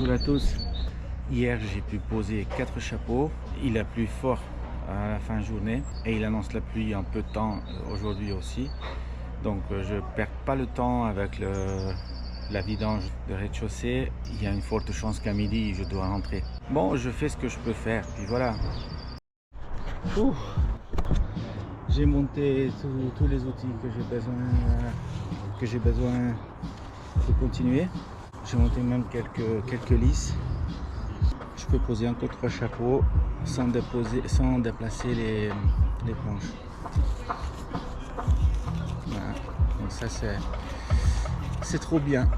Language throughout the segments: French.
Bonjour à tous. Hier, j'ai pu poser 4 chapeaux. Il a plu fort à la fin de journée et il annonce la pluie un peu de temps aujourd'hui aussi. Donc je perds pas le temps avec la vidange de rez-de-chaussée. Il y a une forte chance qu'à midi, je dois rentrer. Bon, je fais ce que je peux faire, puis voilà. J'ai monté tous les outils que j'ai besoin de continuer. J'ai monté même quelques lisses. Je peux poser encore 3 chapeaux sans déplacer les planches. Voilà. Donc ça c'est trop bien.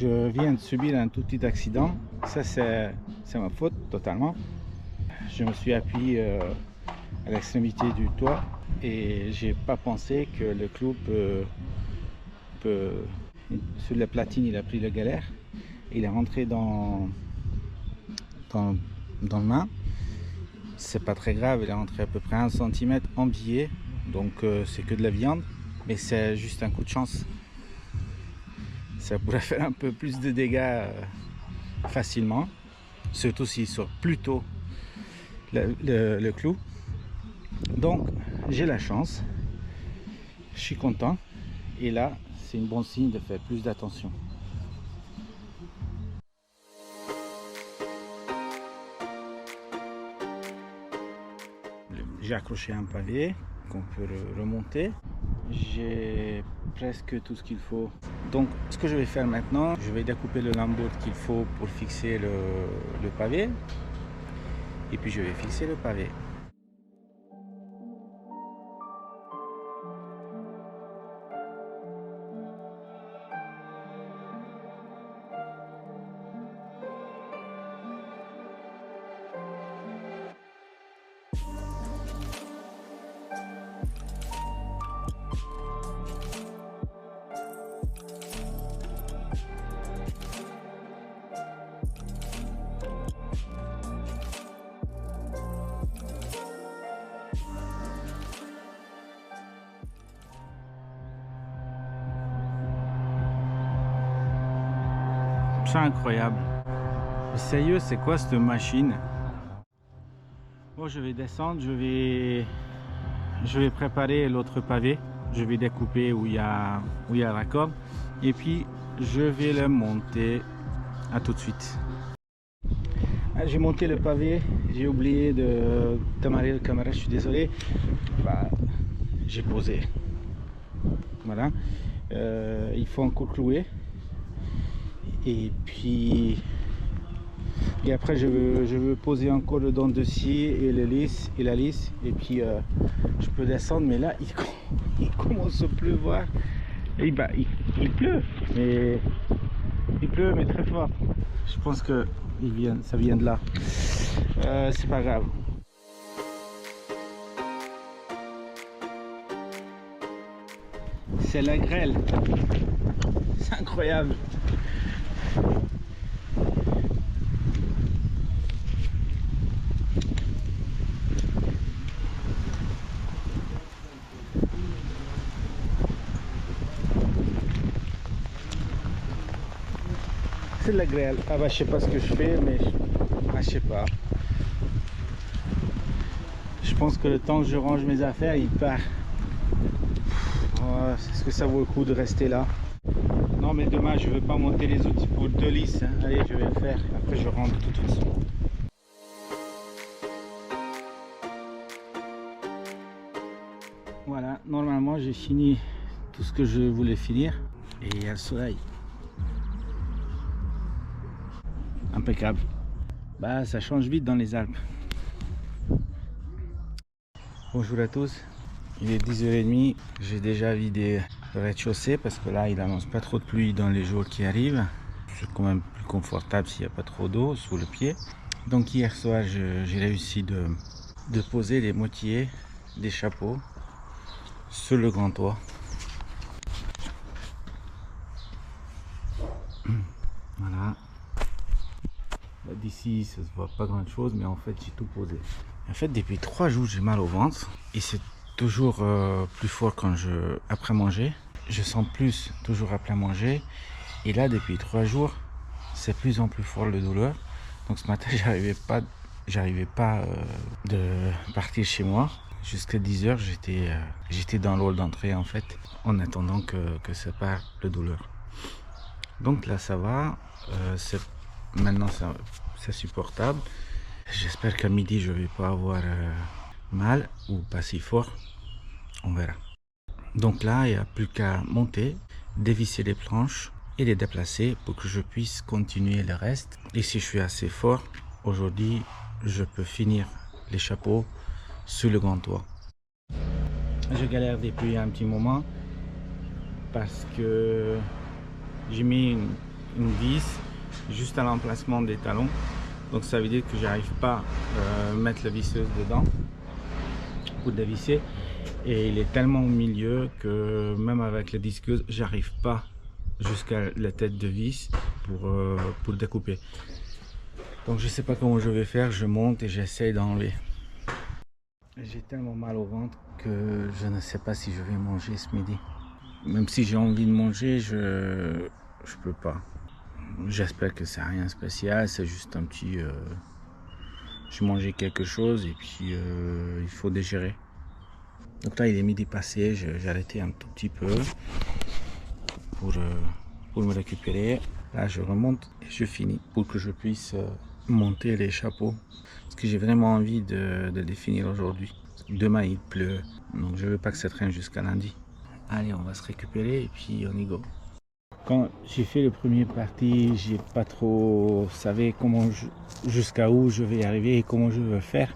Je viens de subir un tout petit accident. Ça c'est ma faute totalement. Je me suis appuyé à l'extrémité du toit et j'ai pas pensé que le clou sur la platine, il a pris la galère. Il est rentré dans le main. C'est pas très grave, il est rentré à peu près 1 cm en biais, donc c'est que de la viande, mais c'est juste un coup de chance. Ça pourrait faire un peu plus de dégâts facilement, surtout s'il sort plus tôt le clou. Donc j'ai la chance, je suis content, et là c'est une bon signe de faire plus d'attention. J'ai accroché un pavé qu'on peut remonter. J'ai presque tout ce qu'il faut. Donc ce que je vais faire maintenant, je vais découper le lambeau qu'il faut pour fixer le pavé. Et puis je vais fixer le pavé. C'est incroyable. Mais sérieux, c'est quoi cette machine? Bon, je vais descendre, je vais préparer l'autre pavé. Je vais découper où il y a la corde. Et puis, je vais le monter. À tout de suite. J'ai monté le pavé. J'ai oublié de démarrer la caméra, je suis désolé. Bah, j'ai posé. Voilà. Il faut encore clouer. Et puis... Et après je veux poser encore le dent de scie et le lisse et la lisse. Et puis je peux descendre, mais là il commence à pleuvoir. Et bah il pleut, mais très fort. Je pense que ça vient de là. C'est pas grave. C'est la grêle. C'est incroyable. C'est de la grêle. Ah bah je sais pas ce que je fais, mais je sais pas. Je pense que le temps que je range mes affaires, il part. Oh, est-ce que ça vaut le coup de rester là? Non, mais demain je vais pas monter les outils pour 2 lisses. Hein. Allez, je vais le faire. Après je rentre de toute façon. Voilà, normalement j'ai fini tout ce que je voulais finir. Et il y a le soleil. Impeccable. Bah ça change vite dans les Alpes. Bonjour à tous, il est 10h30, j'ai déjà vidé le rez-de-chaussée parce que là il annonce pas trop de pluie dans les jours qui arrivent. C'est quand même plus confortable s'il n'y a pas trop d'eau sous le pied. Donc hier soir j'ai réussi de poser les moitiés des chapeaux sur le grand toit. Voilà. D'ici ça se voit pas grand chose, mais en fait j'ai tout posé. En fait depuis 3 jours j'ai mal au ventre et c'est toujours plus fort quand après manger. Je sens plus toujours après manger et là depuis 3 jours c'est plus en plus fort le douleur. Donc ce matin j'arrivais pas de partir chez moi. Jusqu'à 10h j'étais dans l'hall d'entrée en fait en attendant que ça parte le douleur. Donc là ça va, maintenant c'est supportable. J'espère qu'à midi je vais pas avoir mal ou pas si fort, on verra. Donc là il n'y a plus qu'à monter, dévisser les planches et les déplacer pour que je puisse continuer le reste. Et si je suis assez fort aujourd'hui, je peux finir les chapeaux sur le grand toit. Je galère depuis un petit moment parce que j'ai mis une vis juste à l'emplacement des talons. Donc ça veut dire que j'arrive pas à mettre la visseuse dedans pour dévisser. Et il est tellement au milieu que même avec la disqueuse, j'arrive pas jusqu'à la tête de vis pour découper. Donc je sais pas comment je vais faire, je monte et j'essaie d'enlever. J'ai tellement mal au ventre que je ne sais pas si je vais manger ce midi. Même si j'ai envie de manger, je peux pas. J'espère que c'est rien de spécial, c'est juste un petit... j'ai mangé quelque chose et puis il faut digérer. Donc là il est midi passé, j'ai arrêté un tout petit peu pour me récupérer. Là je remonte et je finis pour que je puisse monter les chapeaux. Parce que j'ai vraiment envie de les finir aujourd'hui. Demain il pleut, donc je veux pas que ça traîne jusqu'à lundi. Allez, on va se récupérer et puis on y go. Quand j'ai fait le premier parti, j'ai pas trop savais jusqu'à où je vais arriver et comment je vais faire.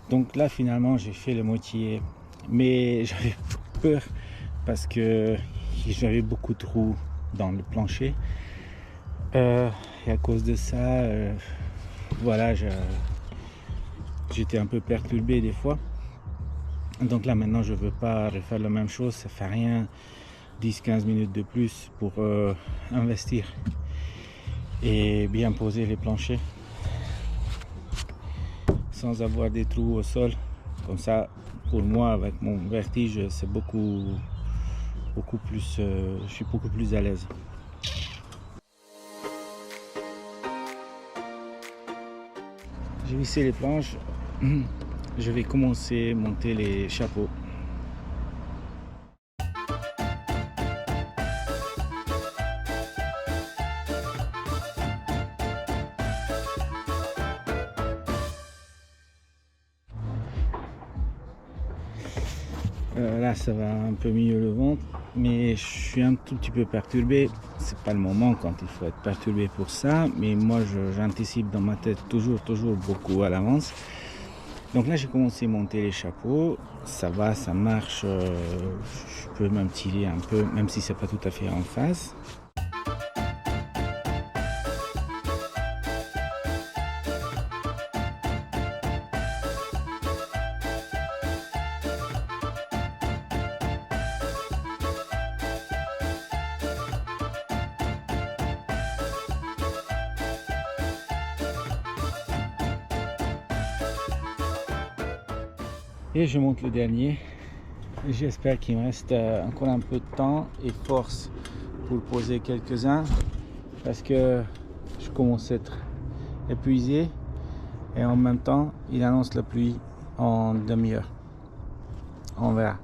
Donc là finalement j'ai fait la moitié, mais j'avais peur parce que j'avais beaucoup de trous dans le plancher et à cause de ça voilà, j'étais un peu perturbé des fois. Donc là maintenant je veux pas refaire la même chose, ça fait rien 10-15 minutes de plus pour investir et bien poser les planchers sans avoir des trous au sol. Comme ça, pour moi avec mon vertige c'est beaucoup plus je suis beaucoup plus à l'aise. J'ai vissé les planches. Je vais commencer à monter les chapeaux. Là ça va un peu mieux le ventre, mais je suis un tout petit peu perturbé. C'est pas le moment quand il faut être perturbé pour ça, mais moi j'anticipe dans ma tête toujours beaucoup à l'avance. Donc là j'ai commencé à monter les chapeaux, ça va, ça marche, je peux même tirer un peu, même si c'est pas tout à fait en face. Et je monte le dernier. J'espère qu'il me reste encore un peu de temps et force pour poser quelques-uns, parce que je commence à être épuisé et en même temps il annonce la pluie en demi-heure. On verra.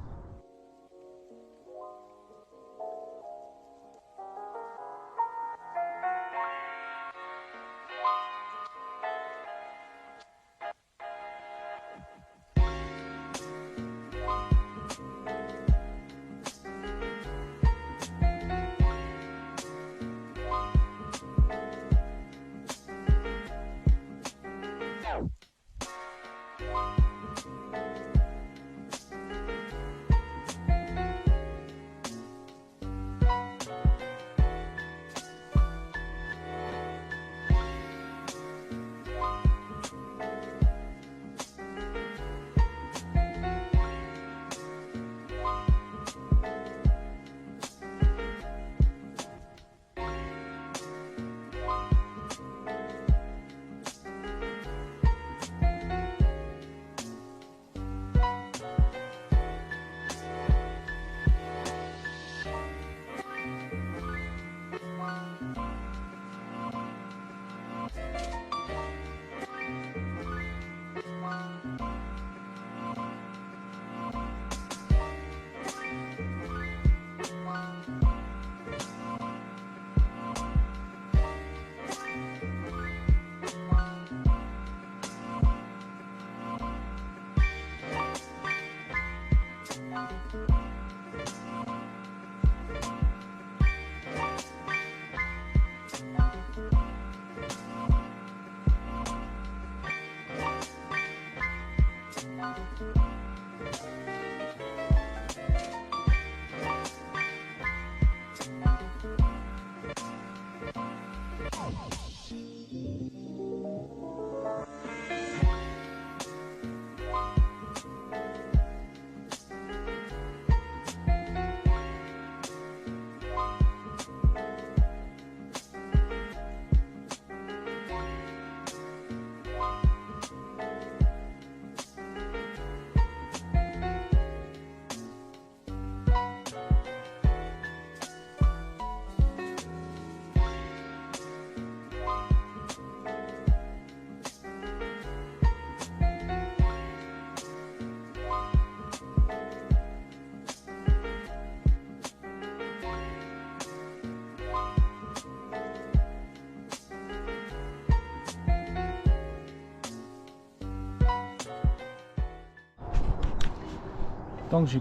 Donc j'ai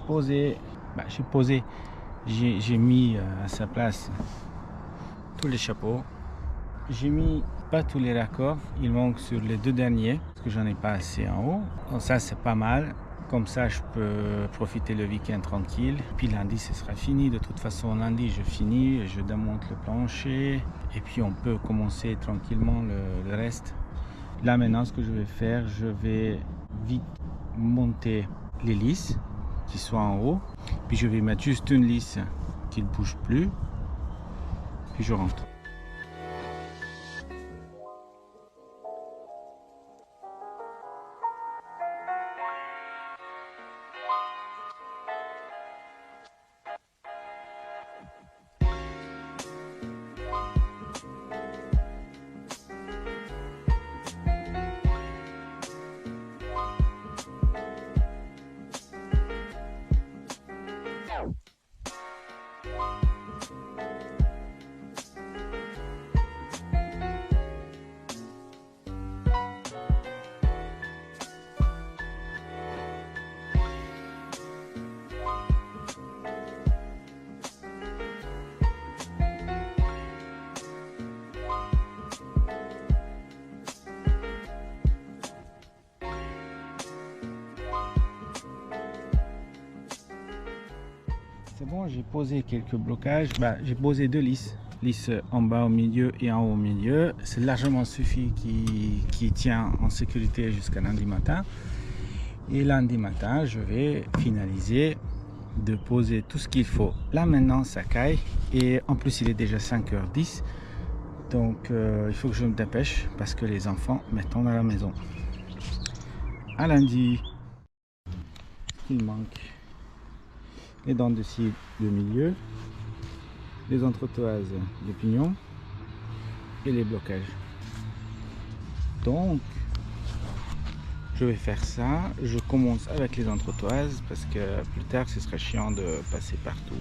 mis à sa place tous les chapeaux. J'ai mis pas tous les raccords, il manque sur les deux derniers parce que j'en ai pas assez en haut. Donc ça c'est pas mal, comme ça je peux profiter le week-end tranquille. Puis lundi ce sera fini, de toute façon lundi je finis, je démonte le plancher et puis on peut commencer tranquillement le reste. Là maintenant ce que je vais faire, je vais vite monter les lisses qui sont en haut, puis je vais mettre juste une lisse qui ne bouge plus, puis je rentre. C'est bon, j'ai posé quelques blocages. J'ai posé 2 lisses. Lisse en bas au milieu et en haut au milieu. C'est largement suffit qui tient en sécurité jusqu'à lundi matin. Et lundi matin, je vais finaliser de poser tout ce qu'il faut. Là maintenant, ça caille. Et en plus, il est déjà 5h10. Donc, il faut que je me dépêche parce que les enfants m'attendent à la maison. À lundi. Il manque les dents de scie de milieu, les entretoises des pignons et les blocages. Donc je vais faire ça, je commence avec les entretoises parce que plus tard ce serait chiant de passer partout.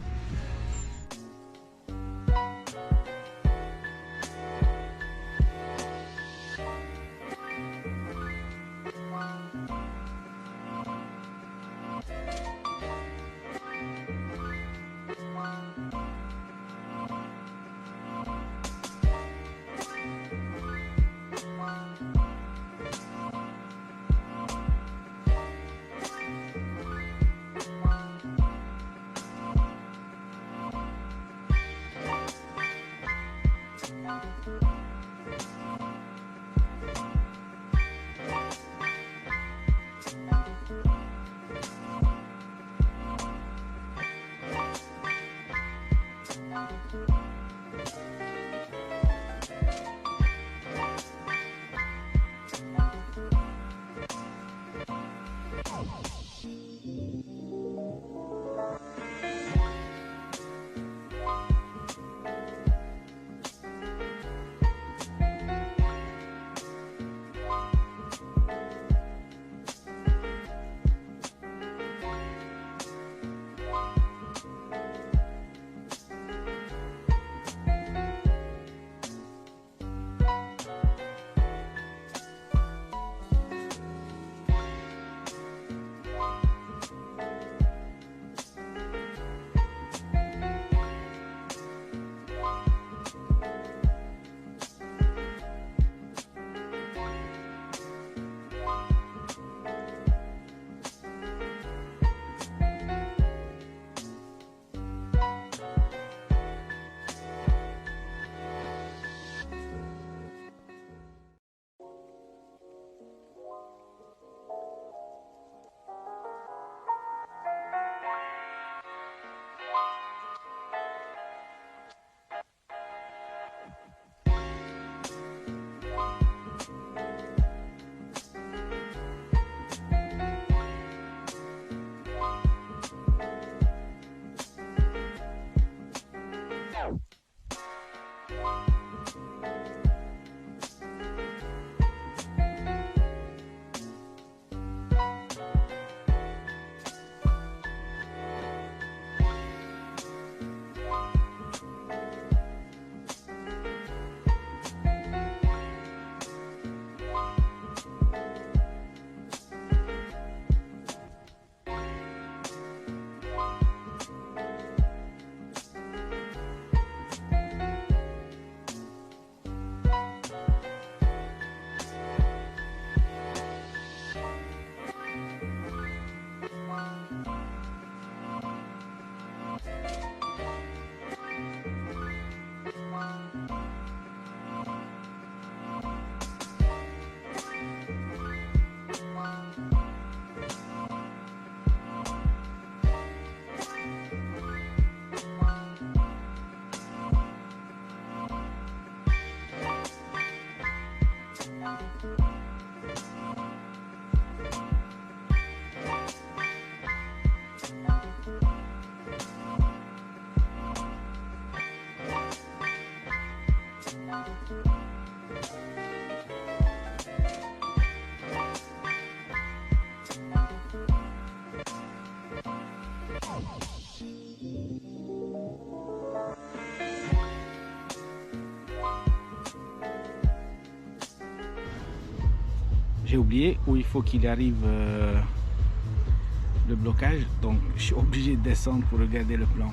J'ai oublié où il faut qu'il arrive le blocage, donc je suis obligé de descendre pour regarder le plan.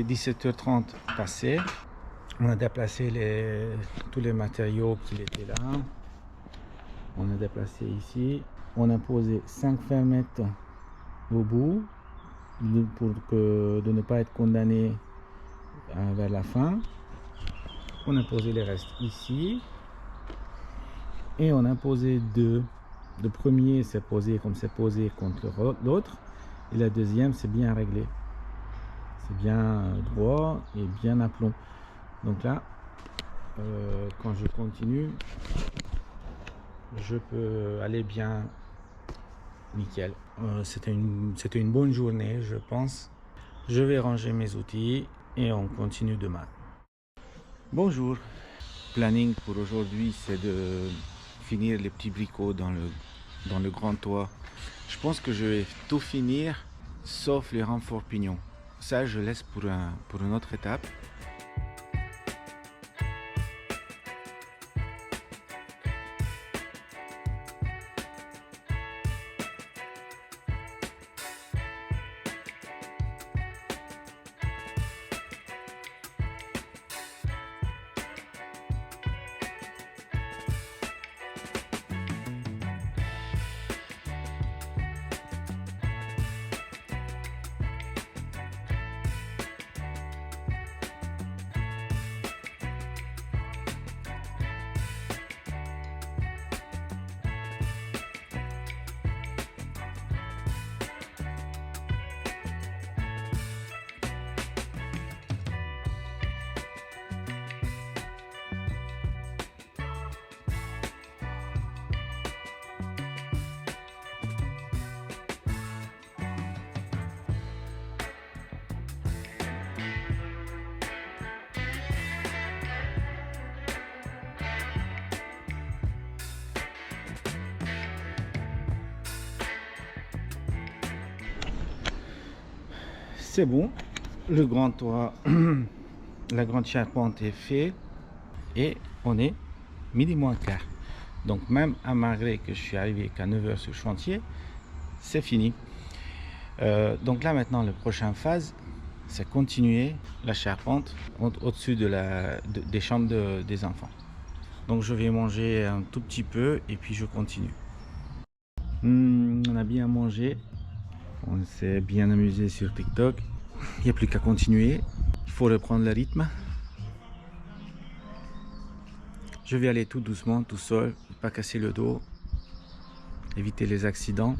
est 17h30 passé. On a déplacé tous les matériaux qui étaient là. On a déplacé ici. On a posé 5 fermettes au bout pour de ne pas être condamné vers la fin. On a posé les restes ici. Et on a posé deux. Le premier s'est posé comme c'est posé contre l'autre. Et la deuxième, c'est bien réglé. C'est bien droit et bien à plomb. Donc là, quand je continue, je peux aller bien nickel. C'était une bonne journée, je pense. Je vais ranger mes outils et on continue demain. Bonjour. Planning pour aujourd'hui, c'est de finir les petits bricots dans le grand toit. Je pense que je vais tout finir sauf les renforts pignons. Ça, je laisse pour une autre étape. C'est bon, le grand toit, la grande charpente est faite et on est midi moins quart. Donc même malgré que je suis arrivé qu'à 9h sur le chantier, c'est fini. Donc là maintenant, la prochaine phase, c'est continuer la charpente au-dessus des chambres des enfants. Donc je vais manger un tout petit peu et puis je continue. On a bien mangé. On s'est bien amusé sur TikTok. Il n'y a plus qu'à continuer. Il faut reprendre le rythme. Je vais aller tout doucement, tout seul, pas casser le dos, éviter les accidents.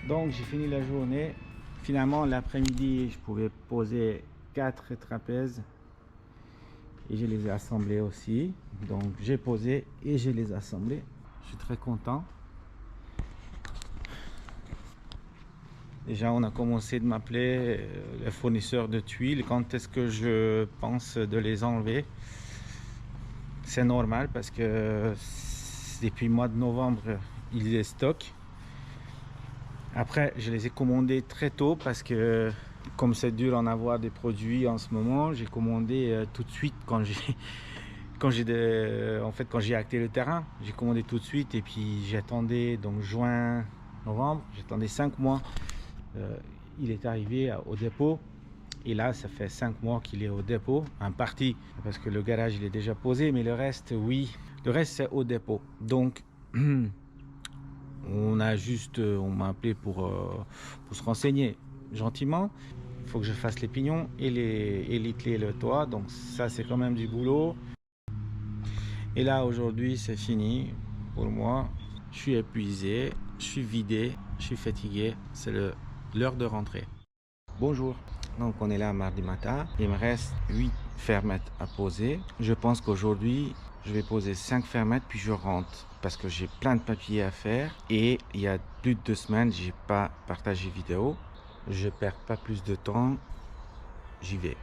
Donc j'ai fini la journée, finalement, l'après-midi, je pouvais poser 4 trapèzes et je les ai assemblés aussi. Donc j'ai posé et je les ai assemblés. Je suis très content. Déjà, on a commencé de m'appeler les fournisseurs de tuiles. Quand est-ce que je pense de les enlever? C'est normal parce que depuis le mois de novembre, ils les stockent. Après, je les ai commandés très tôt parce que comme c'est dur d'en avoir des produits en ce moment, j'ai commandé tout de suite quand j'ai acté le terrain. J'ai commandé tout de suite et puis j'attendais donc juin, novembre, j'attendais 5 mois. Il est arrivé au dépôt et là ça fait 5 mois qu'il est au dépôt en partie parce que le garage il est déjà posé, mais le reste oui, le reste c'est au dépôt. Donc on m'a appelé pour se renseigner gentiment. Il faut que je fasse les pignons et les clés et le toit, donc ça c'est quand même du boulot. Et là aujourd'hui c'est fini pour moi. Je suis épuisé, je suis vidé, je suis fatigué, c'est l'heure de rentrer. Bonjour, donc on est là mardi matin, il me reste 8 fermettes à poser. Je pense qu'aujourd'hui je vais poser 5 fermettes puis je rentre parce que j'ai plein de papiers à faire et il y a plus de 2 semaines j'ai pas partagé vidéo. Je perds pas plus de temps, j'y vais.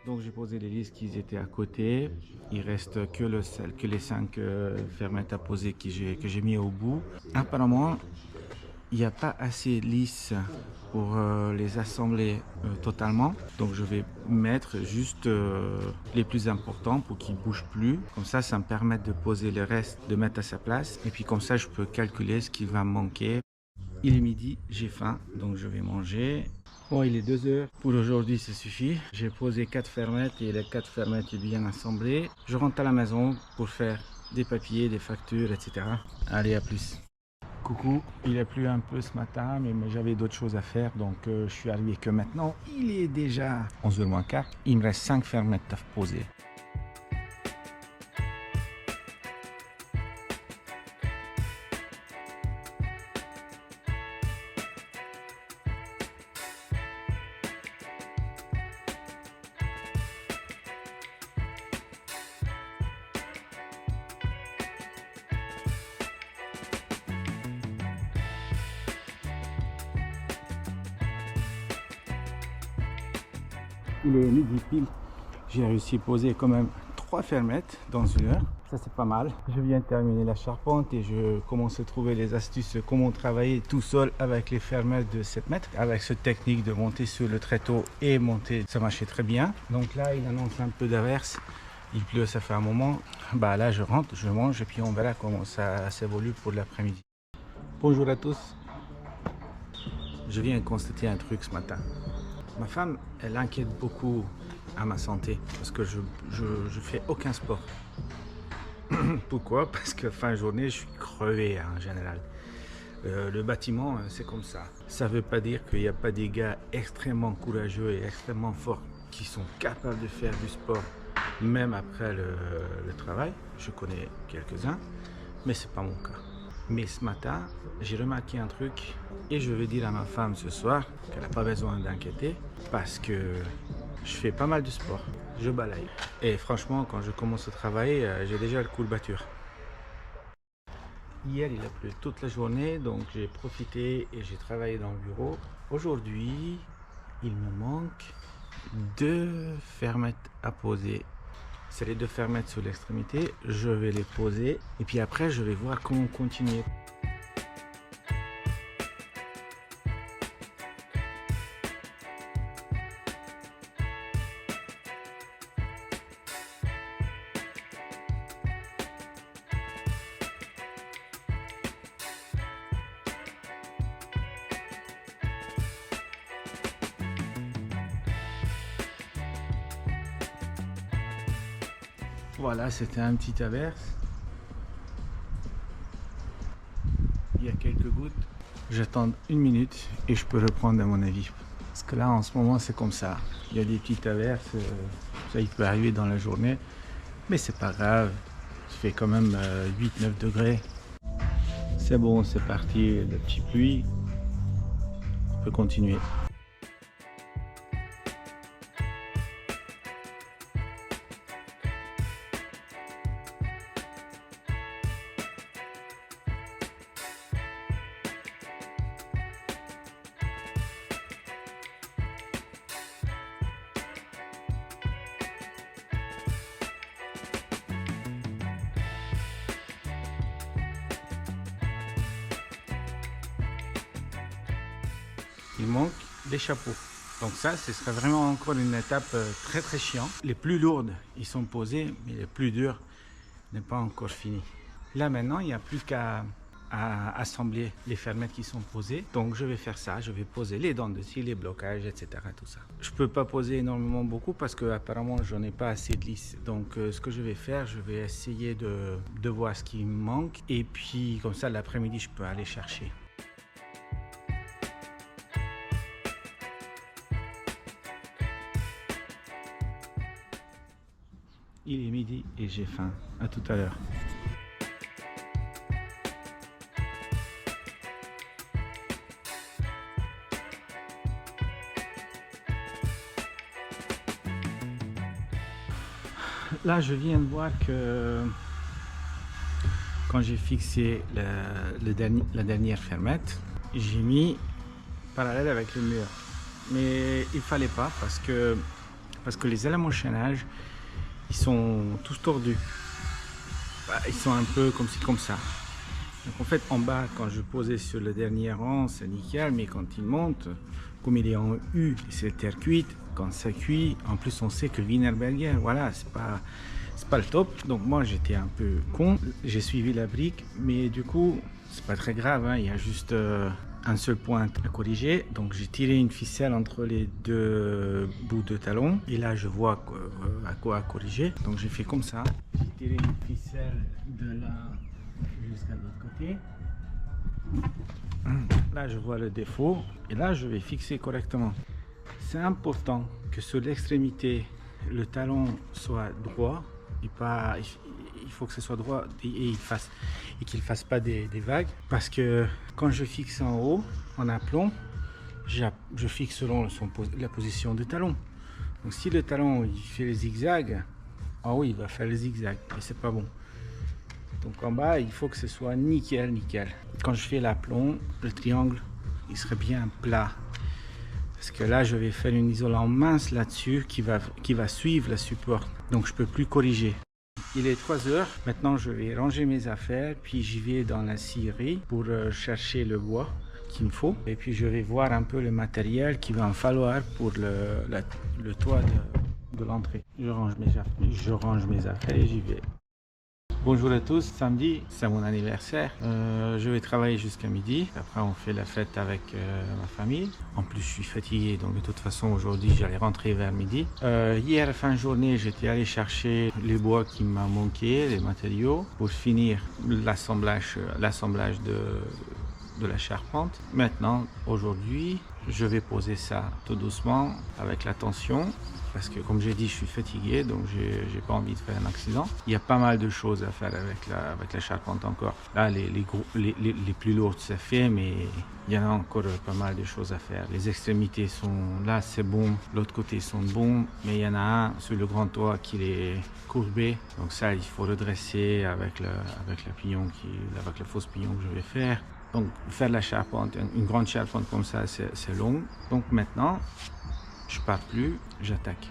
Donc j'ai posé les listes qui étaient à côté. Il reste que les 5 fermettes à poser que j'ai mis au bout. Apparemment, il n'y a pas assez de listes pour les assembler totalement. Donc je vais mettre juste les plus importants pour qu'ils ne bougent plus. Comme ça me permet de poser le reste, de mettre à sa place. Et puis comme ça, je peux calculer ce qui va me manquer. Il est midi, j'ai faim, donc je vais manger. Bon, il est 2 heures. Pour aujourd'hui, ça suffit. J'ai posé 4 fermettes et les 4 fermettes sont bien assemblées. Je rentre à la maison pour faire des papiers, des factures, etc. Allez, à plus. Coucou, il a plu un peu ce matin, mais j'avais d'autres choses à faire, donc je suis arrivé que maintenant. Il est déjà 11h moins quart. Il me reste 5 fermettes à poser. Il est midi pile. J'ai réussi à poser quand même 3 fermettes dans 1 heure. Ça c'est pas mal. Je viens de terminer la charpente et je commence à trouver les astuces comment travailler tout seul avec les fermettes de 7 mètres. Avec cette technique de monter sur le tréteau et monter, ça marchait très bien. Donc là il annonce un peu d'averse. Il pleut, ça fait un moment. Bah là je rentre, je mange et puis on verra comment ça s'évolue pour l'après-midi. Bonjour à tous. Je viens de constater un truc ce matin. Ma femme, elle inquiète beaucoup à ma santé parce que je fais aucun sport. Pourquoi? Parce que fin de journée, je suis crevé en général. Le bâtiment, c'est comme ça. Ça ne veut pas dire qu'il n'y a pas des gars extrêmement courageux et extrêmement forts qui sont capables de faire du sport même après le travail. Je connais quelques-uns, mais c'est pas mon cas. Mais ce matin, j'ai remarqué un truc et je vais dire à ma femme ce soir qu'elle n'a pas besoin d'inquiéter parce que je fais pas mal de sport, je balaye. Et franchement, quand je commence à travailler, j'ai déjà le courbature. Hier, il a plu toute la journée, donc j'ai profité et j'ai travaillé dans le bureau. Aujourd'hui, il me manque 2 fermettes à poser. C'est les 2 fermettes sur l'extrémité, je vais les poser et puis après je vais voir comment continuer. Voilà, c'était un petit averse. Il y a quelques gouttes. J'attends 1 minute et je peux reprendre à mon avis. Parce que là, en ce moment, c'est comme ça. Il y a des petites averses. Ça, il peut arriver dans la journée. Mais c'est pas grave. Il fait quand même 8-9 degrés. C'est bon, c'est parti. La petite pluie. On peut continuer. Il manque les chapeaux. Donc ça, ce serait vraiment encore une étape très très chiante. Les plus lourdes, ils sont posés, mais les plus durs n'est pas encore fini. Là maintenant, il n'y a plus qu'à assembler les fermettes qui sont posées. Donc je vais faire ça, je vais poser les dents de scie, les blocages, etc. Tout ça. Je peux pas poser énormément beaucoup parce que apparemment j'en ai pas assez de lisse. Donc ce que je vais faire, je vais essayer de voir ce qui me manque. Et puis comme ça, l'après-midi, je peux aller chercher. Il est midi et j'ai faim. À tout à l'heure. Là, je viens de voir que quand j'ai fixé la dernière fermette, j'ai mis parallèle avec le mur. Mais il fallait pas parce que les éléments de chaînage, ils sont tous tordus. Ils sont un peu comme ci, comme ça. Donc en fait, en bas, quand je posais sur le dernier rang, c'est nickel, mais quand il monte, comme il est en U, c'est terre cuite, quand ça cuit, en plus on sait que Wienerberger, voilà, c'est pas le top. Donc moi j'étais un peu con, j'ai suivi la brique, mais du coup, c'est pas très grave, hein, il y a juste un seul point à corriger. Donc j'ai tiré une ficelle entre les deux bouts de talon, et là je vois à quoi corriger. Donc j'ai fait comme ça, j'ai tiré une ficelle de là jusqu'à l'autre côté. Là je vois le défaut et là je vais fixer correctement. C'est important que sur l'extrémité le talon soit droit et pas, il faut que ce soit droit et qu'il fasse pas des vagues, parce que quand je fixe en haut en aplomb, je fixe selon la position du talon. Donc si le talon il fait les zigzags, ah oui, il va faire les zigzags et c'est pas bon. Donc en bas, il faut que ce soit nickel, nickel. Quand je fais l'aplomb, le triangle, il serait bien plat. Parce que là, je vais faire une isolant mince là-dessus qui va suivre le support. Donc je peux plus corriger. Il est 3 heures. Maintenant, je vais ranger mes affaires. Puis j'y vais dans la scierie pour chercher le bois qu'il me faut. Et puis je vais voir un peu le matériel qu'il va en falloir pour le toit de l'entrée. Je range mes affaires et j'y vais. Bonjour à tous, samedi c'est mon anniversaire, je vais travailler jusqu'à midi, après on fait la fête avec ma famille. En plus je suis fatigué, donc de toute façon aujourd'hui j'allais rentrer vers midi. Hier fin de journée j'étais allé chercher les bois qui m'ont manqué, les matériaux, pour finir l'assemblage de la charpente. Maintenant, aujourd'hui, je vais poser ça tout doucement avec la tension. Parce que comme j'ai dit, je suis fatigué, donc j'ai pas envie de faire un accident. Il y a pas mal de choses à faire avec la charpente encore. Là, les plus lourdes, c'est fait, mais il y en a encore pas mal de choses à faire. Les extrémités sont là, c'est bon. L'autre côté sont bons, mais il y en a un sur le grand toit qui est courbé. Donc ça, il faut redresser avec la fausse pignon que je vais faire. Donc faire la charpente, une grande charpente comme ça, c'est long. Donc maintenant, je pars plus, j'attaque.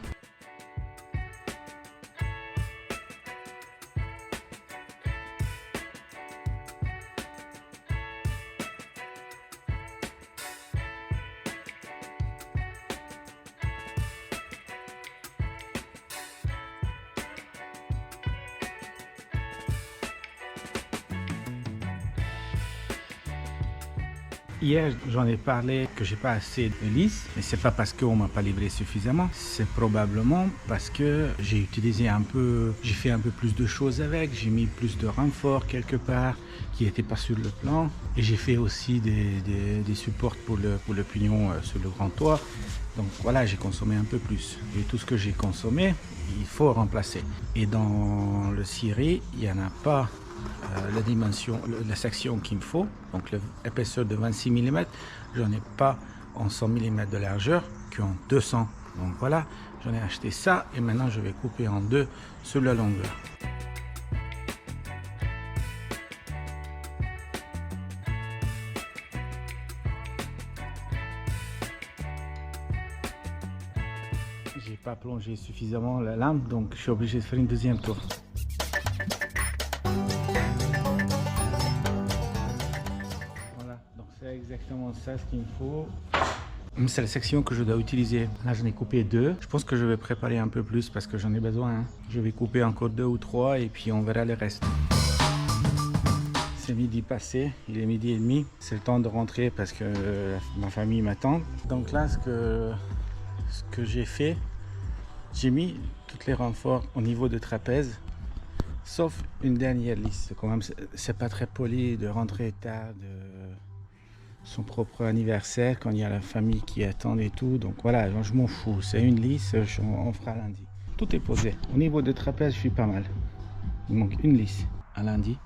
Hier, j'en ai parlé que j'ai pas assez de lisses, mais c'est pas parce qu'on m'a pas livré suffisamment, c'est probablement parce que j'ai utilisé j'ai fait un peu plus de choses avec, j'ai mis plus de renforts quelque part qui n'étaient pas sur le plan, et j'ai fait aussi des supports pour le pignon sur le grand toit. Donc voilà, j'ai consommé un peu plus. Et tout ce que j'ai consommé, il faut remplacer. Et dans le ciré, il n'y en a pas la dimension, la section qu'il me faut, donc l'épaisseur de 26 mm, j'en ai pas en 100 mm de largeur qu'en 200. Donc voilà, j'en ai acheté ça et maintenant je vais couper en deux sur la longueur. J'ai pas plongé suffisamment la lame, donc je suis obligé de faire une deuxième tour. C'est exactement ça ce qu'il me faut. C'est la section que je dois utiliser. Là, j'en ai coupé deux. Je pense que je vais préparer un peu plus parce que j'en ai besoin. Hein. Je vais couper encore 2 ou 3 et puis on verra le reste. C'est midi passé, il est midi et demi. C'est le temps de rentrer parce que ma famille m'attend. Donc là, ce que j'ai fait, j'ai mis tous les renforts au niveau de trapèze. Sauf une dernière lisse. Quand même, c'est pas très poli de rentrer tard son propre anniversaire quand il y a la famille qui attend et tout. Donc voilà, je m'en fous. C'est une lisse, on fera lundi. Tout est posé. Au niveau de trapèze, je suis pas mal. Il manque une lisse à lundi.